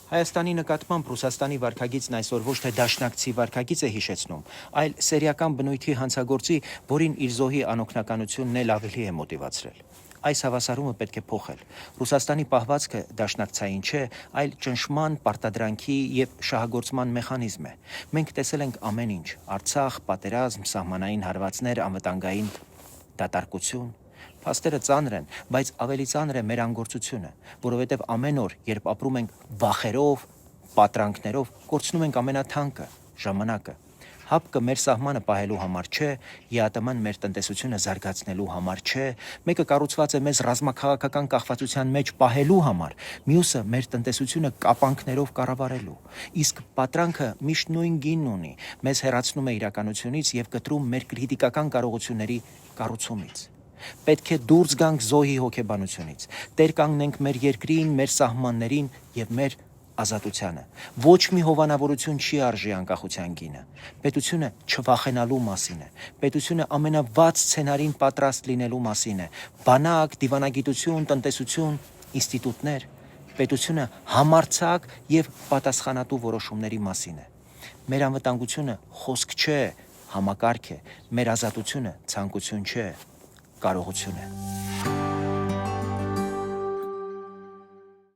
Հայաստանի նկատմամբ Ռուսաստանի վարքագիծն այսօր ոչ թե դաշնակցի վարքագիծ է հիշեցնում, այլ սերիական բնույթի հանցագործի, որին իր զոհի անօգնականությունն էլ ավելի է մոտիվացրել։ Այս հավասարումը պետք է փոխել։ Ռուսաստանի պահվածքը դաշնակցային չէ, այլ ճնշման, պարտադրանքի եւ շահագործման մեխանիզմ է։ Մենք տեսել ենք ամեն ինչ՝ Արցախ, պատերազմ, սահմանային հարվածներ, անվտանգային դատարկություն։ Փաստերը ծանր են, բայց ավելի ծանր է մեր անգործությունը, որովհետև ամեն օր, երբ ապրում ենք վախերով, պատրանքներով, կորցնում ենք ամենաթանկը՝ ժամանակը։ Հապկը մեր սահմանը պահելու համար չէ, ԵԱՏՄ-ն մեր տնտեսությունը զարգացնելու համար չէ, մեկը կառուցված է մեզ ռազմաքաղաքական կախվածության մեջ պահելու համար, մյուսը մեր տնտեսությունը կապանքներով կառավարելու։ Իսկ պատրանքը միշտ նույն գինն ունի, մեզ հեռացնում է իրականությունից եւ կտրում մեր քրիտիկական կարողությունների կառուցումից։ Պետք է դուրս գանք զոհի հոգեբանությունից, տեր կանգնենք մեր երկրին, մեր սահմաններին եւ մեր ազատությանը։ Ոչ մի հովանավորություն չի արժի անկախության գինը։ Պետությունը չվախենալու մասին է։ Պետությունը ամենավատ սցենարին պատրաստ լինելու մասին է։ Բանակ, դիվանագիտություն, տնտեսություն, ինստիտուտներ։ Պետությունը համարձակ եւ պատասխանատու որոշումների մասին է։ Մեր անվտանգությունը խոսք չէ, համակարգ է։ Մեր ազատությունը ցանկություն չէ, կարողություն է։